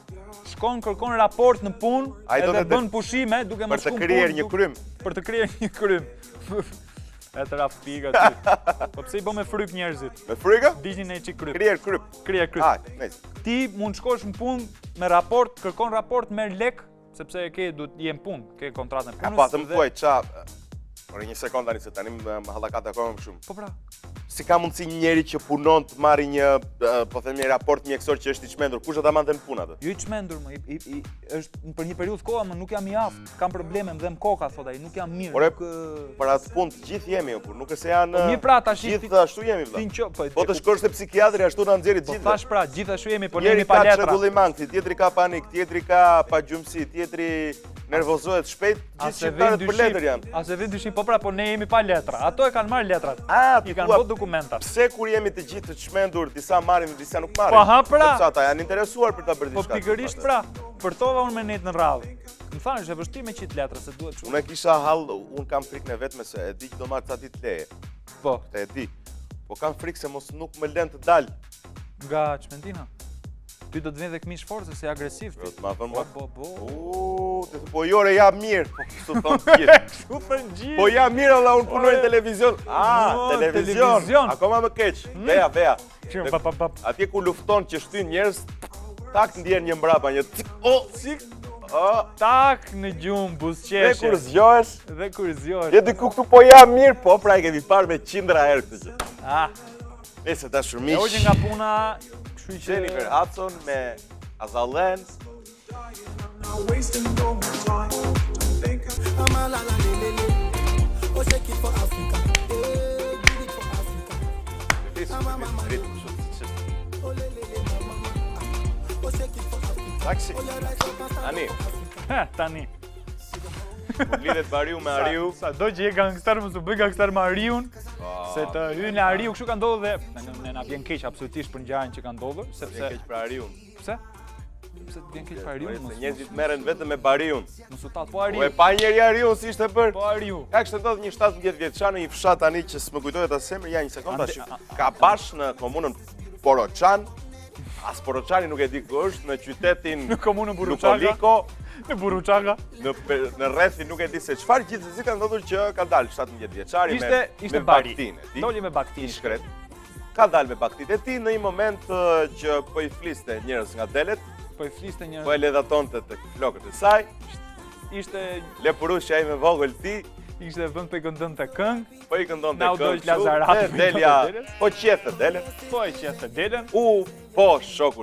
Shkon kërkon raport në punë, edhe bën pushime duke mos shkuar për të krijuar një krym. Për të krijuar një krym. E të raf piga ty. Po pse i bën me fryk njerëzit? Me frikë? Dignin e çik kryp. Krijer kryp. Krijer kryp. Nice. Ti mund shkosh në punë me raport, kërkon raport, merr lek, sepse ke duhet je në punë, ke kontratën e punës. Pa të më thuaj ça. Por një sekond tani se tani më hallakat akoma më shumë. Po pra. Si ka mundësi një njeri që punon të marrë një, po them një raport mjekësor që është i çmendur, kush do ta mante në punë atë? Jo i çmendur më, është për një periudhë kohë, më nuk jam i aftë, kam probleme, më dhem koka, thot ai, nuk jam mirë. Por nuk për atë punë të gjithë jemi, por nuk është se janë. Mi pra tash gjithë ashtu jemi vëlla. Po të shkosh te psikiatri ashtu na nxjerrit gjithë. Po thash pra, gjithashtu jemi, po ne Njëri jemi pa ka letra. çrregullim ankthi, tjetri ka panik, tjetri ka pagjumsi, tjetri nervozohet shpejt, gjithë shqiptarët për letër janë. A se vjen dyshim, po pra, po ne jemi pa letra. Ato e kanë marrë letrat. I kanë bërë dokumentat. Pse kur jemi të gjithë të çmendur, disa marrin, disa nuk marrin? Po ha pra. Sepse ata janë interesuar për ta bërë Po diçka. pikërisht pra, përtova unë me net në radhë. Më thanë është e vështirë me qit letra se duhet shumë. Unë kisha hall, unë kam frikën e vetme se e di që do marr ca ditë leje. Po, Te e di. Po kam frikë se mos nuk më lën të dal. nga çmentina. Ty do të vjen dhe këmish forcë se agresiv ti. Do të ma vën më. Po. Po jore ja mirë. Po kështu thon të gjithë. Kështu thon gjithë. Po ja mirë valla, unë punoj në televizion. Televizion. televizion. Akoma më keq. Veja. Pa. Atje ku lufton që shtyn njerëz, tak ndjen një mbrapa, një Sik. Tak në gjumë, buzqeshe. Dhe kur zgjohesh, Dhe kur zgjohesh. je diku këtu po ja mirë, po pra e kemi parë me qindra herë këtë gjë. Ah, Nëse ta e shumish. hoqën nga puna, kështu Kështu që Jennifer Hudson me Azalen. Taksi. Ani. Tani. Kur lidhet Bariu me Ariu. Sa do që je gangster, mos u bëj gangster me Ariun. Se të hyn në Ariu kështu ka ndodhur dhe ne na vjen keq absolutisht për ngjarjen që ka ndodhur, sepse Keq për Ariun. pse? Pse të vjen keq për Ariun? Njerëzit merren vetëm me Bariun. Mos u tat po Po Ariu. e pa njëri Ariun si ishte bër. Po Ariu. Ka kishte ndodhur një 17 vjeçar në një fshat tani që s'më kujtohet as emri, ja një sekond tash. Ka bash në komunën Poroçan. As Poroçani nuk e di ku është, në qytetin Në komunën Burruçaga. Lukoliko, Në Burruçaga. në rrethin nuk e di se çfarë, gjithsesi ka ndodhur që ka dalë 17 vjeçari Ishte me Bari. baktinë e tij. Doli me baktinë. I shkret. Ka dalë me baktitë e tij në një moment që po i fliste njerëz nga delet, Po i fliste një po e ledhatonte tek flokët e saj, ishte lepurushja ai me vogël ti, vend pe këndon të këngë, po i këndonte Na u këngë. dojq Lazarati, dhe Delja delet. po qete delet. po e qete delen. Po shoku.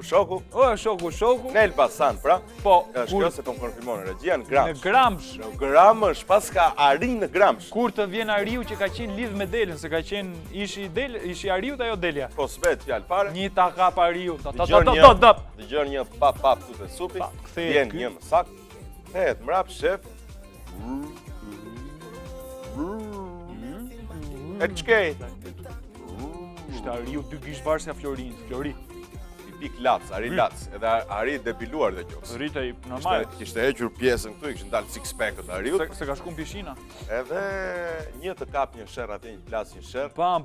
O shoku. Në Elbasan, pra. Po Është kur kjo se po më konfirmon regjia në në Gramsh. Gramsh. Në Gramsh, pas ka Ari në Gramsh. Kur të vjen Ariu që ka qenë lidh me Delën, se ka qenë ishi Ariut ajo Delja. Po s'bet fjalë fare. Një takap Ariu. Dëgjon një pap tute supi. kthehet Vjen ky. një mësak. Kthehet mrap shef. E çkej. Ishte Ariu dy gishvarësja Florin, Flori. Pik Lac, Ari Lac, edhe Ari depiluar dhe qofs. Rritej normal. Kishte hequr pjesën këtu, i kishin dalë six pack-ët Ariut. Se ka shku në pishina. Edhe një të kap një sherr atje, një plas një sherr. Po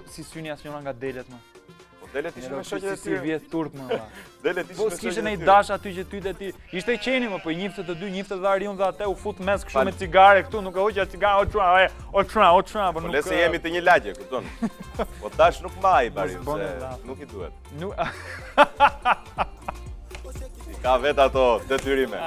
si syni asnjëra nga Delet më. Po delet ishin me shoqet e Si tyre. vjet turp më. Delet ishin Po me s'kishte shoqet në e i tyre. dash aty që tyte ti. Ishte qeni më, po i njifte të dy, njifte dhe Ariun dhe atë u fut mes kështu me cigare këtu, nuk e hoqja cigare, o çuna, po Po nuk. le se jemi të një lagje, kupton? Po tash nuk maj Bariu, Mos bëne se lagje. nuk i duhet. Nuk I ka vet ato detyrime.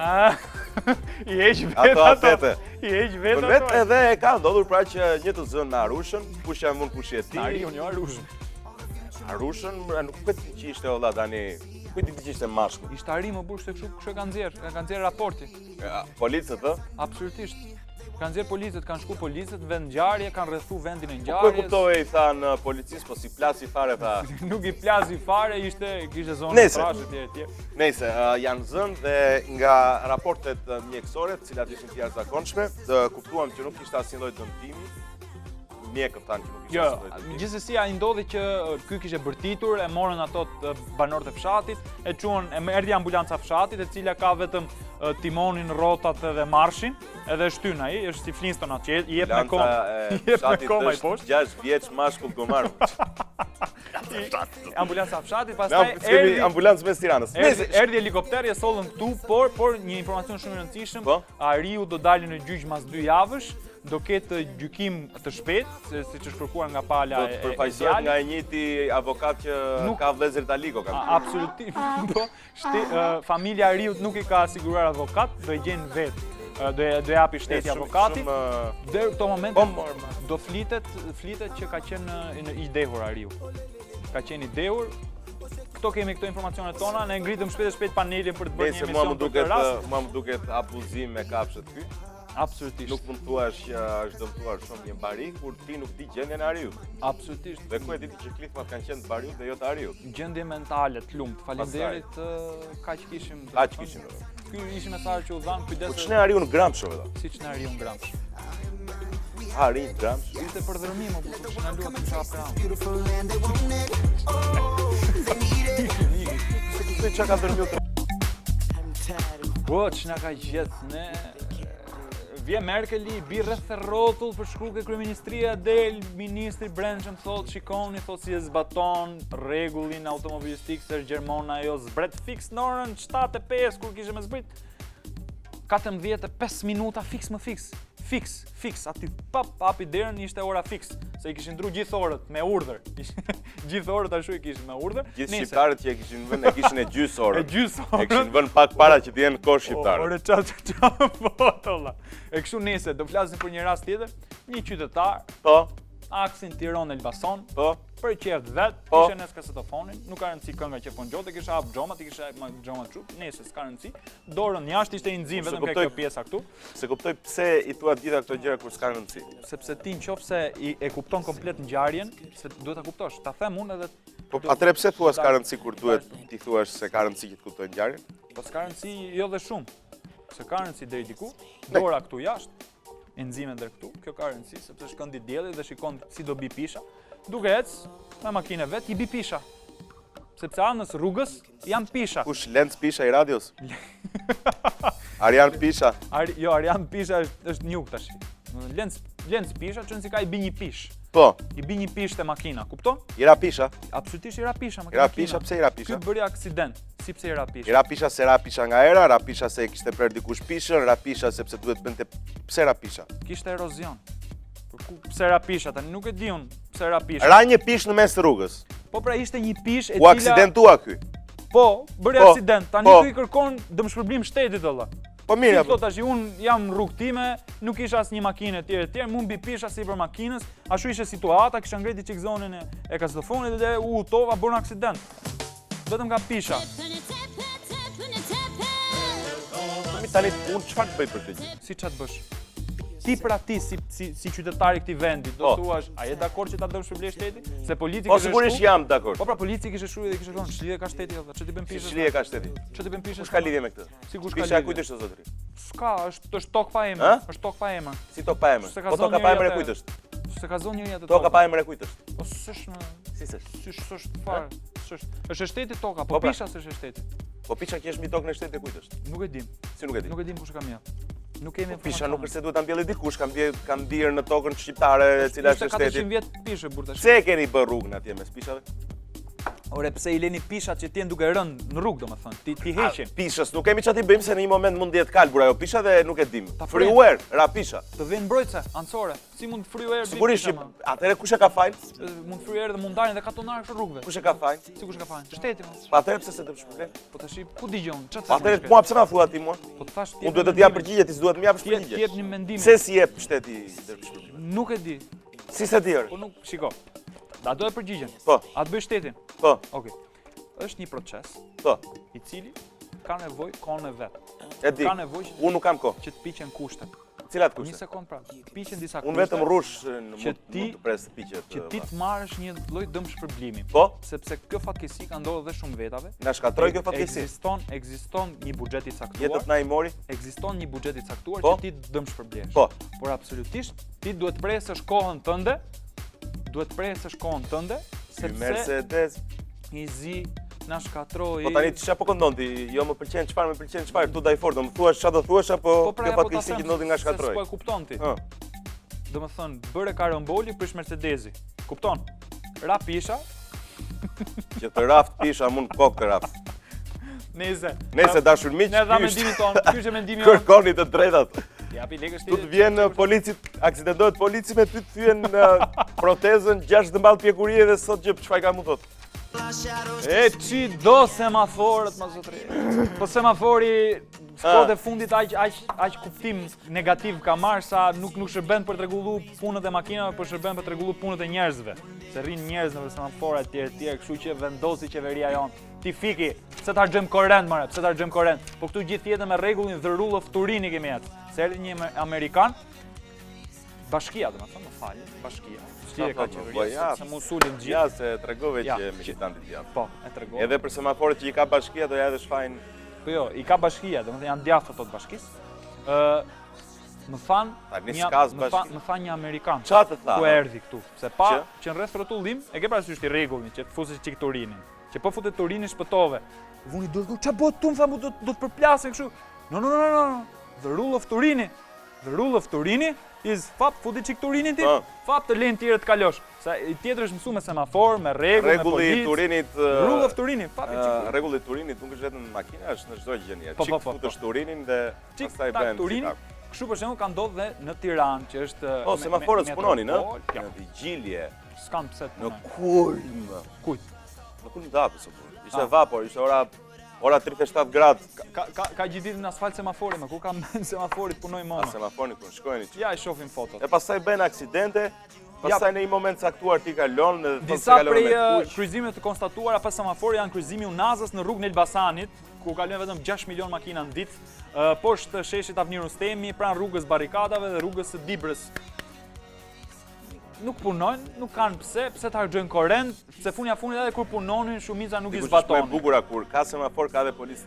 I heq vet Ato ato. afete. I heq vet Por ato. vet edhe e ka ndodhur pra që një të zënë në Arushën, kush jam unë, kush je ti? Ariun jo Arush. Arushën, nuk e di që ishte olla tani, ku e di që ishte mashkull. Ishte Ari më burr se kështu e kanë nxjerr raporti. Policët ë? Absolutisht. Kanë nxjerr policët, kanë shku policët në vend ngjarje, kanë rrethu vendin e Po e ngjarjes. kuptoi i than policisë, po si plasi fare tha. Nuk i plasi fare, kishte zonë Nese. trashë etj. Nëse janë zënë dhe nga raportet mjekësore, të cilat ishin të jashtëzakonshme, kuptuam që nuk kishte asnjë lloj dëmtimi. Mjekët thanë që nuk kishte Jo, asnjë lloj dëmtimi. gjithsesi ai ndodhi që ky kishte bërtitur, e morën ato të banorët e fshatit, e çuan, erdhi ambulanca fshatit, e cila ka vetëm timonin, rrotat dhe marshin, edhe shtyn ai, është si Flintstone atë, i jep me komë. I jep me komë ai poshtë. 6 vjeç mashkull gomar. Ambulanca fshatit, pastaj Kemi ambulancë mes Tiranës. Erdhi helikopteri e sollën këtu, por një informacion shumë i rëndësishëm, Po? Ariu do dalë në gjyq mas 2 javësh, do ketë gjykim të shpejtë, siç është kërkuar nga pala Do të përfaqësohet nga e njëjti avokat që ka vëllezër Taliko kam. Absolutisht. Po, familja e Ariut nuk i ka siguruar avokat, do e gjen vetë. Do japi shteti avokatit. Deri këto momente do flitet që ka qenë i dehur Ariu. Ka qenë i dehur. Këto kemi këto informacionet tona, ne ngritëm shpejt panelin për të bërë një emision për këtë rast. Mua më duket abuzim me kafshët ky. Absolutisht. Nuk mund thuash që është dëmtuar shumë një bari kur ti nuk di gjendjen e Ariut. Absolutisht. Dhe ku e di që klikmat kanë qenë të Bariut dhe jo të Ariut. Gjendje mentale të lumt. Faleminderit, kaq kishim. Kaq kishim. Ky ishte mesazhi që u dhan, kujdes. Po ç'ne Ariu në Gramsh vëlla. Siç në Ariu në Gramsh. Ari në Gramsh. Ishte për dhërmim, po kush na luat të çfarë Se çka ka dërmyer. Po, ç'na ka gjetë ne. Vje Merkeli, bi rreth rrotull për shkruke kryeministria del, ministri brendshëm thot, shikoni, thot si e zbaton rregullin automobilistik se Gjermona ajo zbret fiks në orën 7:05 kur kishte me zbrit. 14:05 minuta fiks më fiks. Fiks, aty papi derën ishte ora fiks, se i kishin ndru gjithë orët me urdhër. Gjithë orët ashtu i kishin me urdhër. Gjithë shqiptarët që e kishin vënë, e kishin e gjys orën. E gjys orën. E kishin vënë pak para që të jenë kohë shqiptarët. Ore qa fotolla. E kështu nese, do flasim për një rast tjetër. Një qytetar, Po, aksin Tiranë-Elbasan, Po. për qeft vet, Po. kishe nes kasetofonin, nuk ka rëndësi kënga që po ngjote, kisha hap xhomat, i kisha hap xhomat çup, nëse s'ka rëndësi. Dorën jashtë ishte i nxim vetëm kuptoj- kjo pjesa këtu, Se kuptoj pse i thua gjitha këto gjëra kur s'ka rëndësi. sepse ti nëse e kupton komplet ngjarjen, se duhet ta kuptosh. Ta them unë edhe Po atëre pse thua s'ka rëndësi kur duhet ti thuash se ka rëndësi që të kuptoj ngjarjen? po s'ka rëndësi jo dhe shumë. Se ka rëndësi deri diku, dora këtu jashtë, e nxime ndër këtu, kjo ka rëndësi sepse shkon ditë dielli dhe shikon si do bi pisha. Duke ec me makinë vet i bi pisha. Sepse anës rrugës janë pisha. Kush Lenz Pisha i radios? Arjan Pisha. Jo, Arjan Pisha është njuk tash. Lenz Pisha që nësi ka i bi një pish. Po, I bi një pish te makina, kupton? Ira Pisha. Absolutisht i ra pisha makina. Ira Pisha, pse Ira Pisha? Ky bëri aksident. Si pse i ra pisha? Ira Pisha se ra Pisha nga era, ra Pisha se kishte prerë dikush pishën, ra Pisha sepse duhet bënte pse ra Pisha. Kishte erozion. Për ku pse ra pisha tani nuk e di unë pse ra pisha. Ra një pish në mes të rrugës. Po pra ishte një pish e U aksidentua ky. Po, bëri Po, aksident. Tani po. ky i kërkon dëmshpërblim shtetit valla. Po Si mirë, thot tash unë jam në rrugë time, nuk isha asnjë makinë etj, mund mbi pisha sipër makinës, ashtu ishte situata, kisha ngreti çik zonën e kasetofonit dhe u utova, bën aksident. Vetëm nga pisha. tani unë çfarë të bëj për këtë gjë? Si ç'a të bësh? Ti pra ti si qytetari i këtij vendi, do thuash, a je dakord që ta dëmshpërblesh shteti? Se polici Po kishte sigurisht jam dakord. Po pra polici kishte shkruar dhe kishte thonë, ç'lidhje ka shteti valla, ç'ti bën pishë? Ç'lidhje ka shteti? Ç'ti bën pishë? Kush ka lidhje me këtë? Sigurisht ka Pisha lidhje. kujt është o zotëri? S'ka, është tokë pa emër, është tokë pa emër. Si tok pa emër? Se ka Po toka zonë pa emër e njëri kujt atë- është? Se ka zonë njëri atë Toka pa emër e kujt është? Po s'është në Si s'është? s'është fare. Është e shtetit toka, po Po pra. pisha s'është e shtetit. Po pisha që është mbi tokën e shtetit e kujt është? Nuk e dim. Si nuk e di? Nuk e dim kush e ka mjell. Nuk kemi Pisha nuk është se duhet ta mbjellë dikush, ka ndier në tokën shqiptare e cila është e 400 shtetit. vjet pishë burr tash. Pse e keni bërë rrugën atje mes pishave? Ore pse i leni pishat që t'jen duke rënë në rrugë domethënë, ti heqin. Pishës nuk kemi çati bëjmë se në një moment mund të jetë kalbur ajo pisha dhe nuk e dim. Ta frym. Fryer, ra pisha. Të vjen mbrojtëse, ancore. Si mund të fryjë erë? Sigurisht që atëre kush e ka fajin? mund të fryjë erë dhe mund dalin dhe katonar të rrugëve. Kush e ka fajin? Si kush ka fajin? Shteti mos. Po atëre pse se të shpërblen? Po tash ku dëgjon? Çfarë Po atëre mua pse na thua ti mua? Po të thash ti. Unë duhet të të jap përgjigje, ti s'duhet të më japësh Ti përgjigje. jep një mendim. Pse si jep shteti dërmshpërblim? Nuk e di. Si se di erë? Po nuk, shiko. Da do e përgjigjen. Po, A të bëj shtetin? po, Okej. Është një proces po. i cili ka nevojë kohën e vet. E di. Ka nevojë Unë nuk kam kohë. që të piqen kushtet. Cilat Një kushte? sekond pra. Piqen disa kushte. Unë vetëm rrush në që ti- mund të pres piqet. që ti të marrësh një lloj dëmshpërblimi. Po, Sepse kjo fatkeqësi ka ndodhur dhe shumë vetave. na shkatroj kjo fatkeqësi. Ekziston një buxhet i caktuar. Jetët na i mori. Ekziston një buxhet i caktuar Po. që ti të dëmshpërblesh. Po. Por absolutisht ti duhet presësh kohën tënde, Si Mercedes. i zi na shkatroi. Po tani çfarë po këndon ti? Jo më pëlqen çfarë, më pëlqen çfarë? Tu daj fort, do më thuash çfarë do thuash apo pra, kjo po ta fatkeqësi them që ndodhi nga se shkatroj? s'po e kupton ti. Ë. Domethënë, bëre karamboli prish Mercedesi. Kupton? Ra pisha, Që të raft pisha mund kokë të raft. neze. Nëse dashur miq, Ne dha ky është- mendimin ton, ky është mendimin ton. kërkoni të drejtat. Japi lekësh Tu të vjen policit, aksidentohet polici me ty të thyen protezën 6 pjekurie dhe sot gjë çfarë ka mu thot. E çi do semaforët ma zotri. Po semafori kohët e fundit aq kuptim negativ ka marrë sa nuk shërben për t'rregullu punët e makinave, por shërben për t'rregullu punët e njerëzve. Se rrin njerëz në semafora etj, kështu që vendosi qeveria jon. Ti fiki, pse ta harxojmë korrent more, pse ta harxojmë korrent? Po këtu gjithë jetën me rregullin the rule of Turin i kemi atë. Se erdhi një amerikan, bashkia domethënë, më fal, bashkia. Çfarë ka qeveria? Se mos ulim gjithë. Ja se tregove Ja, që militantit janë. Po, e tregoj. Edhe për semaforët që i ka bashkia do ja edhe shfajin. Po jo, i ka bashkia, domethënë janë djathtë ato të bashkisë. Më than, Tani s'ka bashki. më than një amerikan. Çfarë të tha? Ku erdhi këtu? Se pa Që? që në rreth rrotullim, e ke parasysh ti rregullin që të fusesh çik Turinin. Që po futet Turini shpëtove. Vuni do të ç'a bëhet tu, më tha, do të përplasen kështu. No. The rule of Turini. The rule of Turini is fap futi çik Turinin ti. Po. Fap të lejnë tjerë të kalosh. Sa i tjetër është mësuar me semafor, me rregull, me Rregulli i policë. Turinit. Rule of Turini, fap i çik. Rregulli i Turinit nuk është vetëm në makina, është në çdo gjë. Po, Çik po. futesh Turinin dhe Çik pastaj tak bën. Turini. Kështu për shembull ka ndodhur dhe në Tiranë, që është Po, semaforët punonin, ë? Ja, Në vigjilje, s'kan pse të në punojnë. kulm. Kujt? Në kulm dapës apo. Ishte vapor, ishte ora 37 gradë. Ka gjithë ditën në asfalt semafori, më ku ka mend semaforit punojnë A mëma. semafoni ku shkojnë. Ja i shohim fotot. E pastaj bën aksidente, Pastaj në një moment caktuar ti kalon dhe disa prej kryqëzimeve të konstatuara pas semafori janë kryqëzimi Unazës në rrugën Elbasanit, ku kalojnë vetëm 6 milion makina në ditë, poshtë sheshit Avni Rustemi, pranë rrugës Barrikadave dhe rrugës së Dibrës. Nuk punojnë, nuk kanë pse të harxojnë korrent, se funja funit edhe kur punonin shumica nuk i zbatonin. Dikush është bukura kur ka semafor ka edhe policë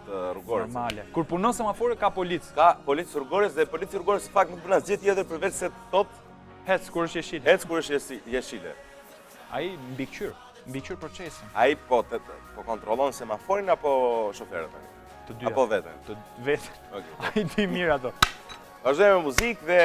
të rrugores. Normale. Kur punon semafori ka policë. Ka policë rrugores dhe policë rrugores në fakt nuk bën asgjë tjetër përveç se thotë hec kur është jeshile. Hec kur është jeshile. Ai mbikëqyr procesin. Ai po kontrollon semaforin apo shoferët? Të dyja. Apo veten? Të veten. Okej. Ai di mirë ato. Vazhdojmë me muzikë dhe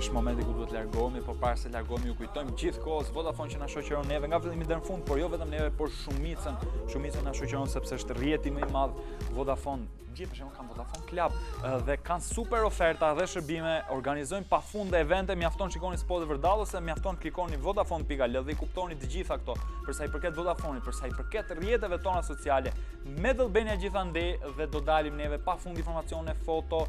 është momenti ku duhet largohemi, por para se largohemi ju kujtojmë gjithkohës Vodafone që na shoqëron neve nga fillimi deri në fund, por jo vetëm neve, por shumicën na shoqëron sepse është rrjeti më i madh Vodafone. Gjithë për shembull kanë Vodafone Club dhe kanë super oferta dhe shërbime, organizojnë pafund evente, mjafton shikoni spotin vërdall ose mjafton klikoni vodafone.al dhe i kuptoni të gjitha këto, për sa i përket Vodafonit, për sa i përket rrjeteve tona sociale. Me Dëllbenja gjithandej dhe do dalim neve pafund informacione, foto,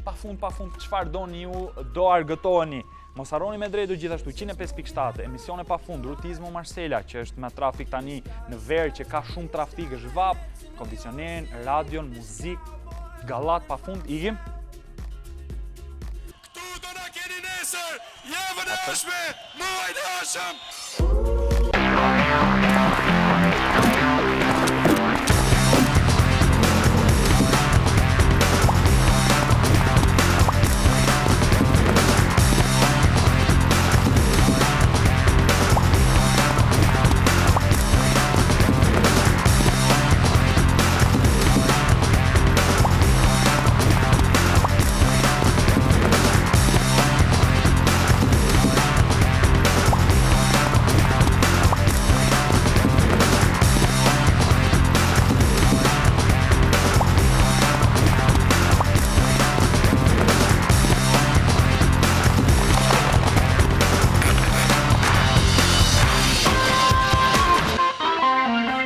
pafund çfarë doni ju, do argëtoheni. Mos harroni me drejtë gjithashtu 105.7, emisione pafund, Rutizmo Marsela, që është me trafik tani në verë që ka shumë trafik, është vap, kondicionerin, radion, muzik, gallat pafund, ikim. Këtu do na keni nesër, javën e ardhshme, muajin e ardhshëm.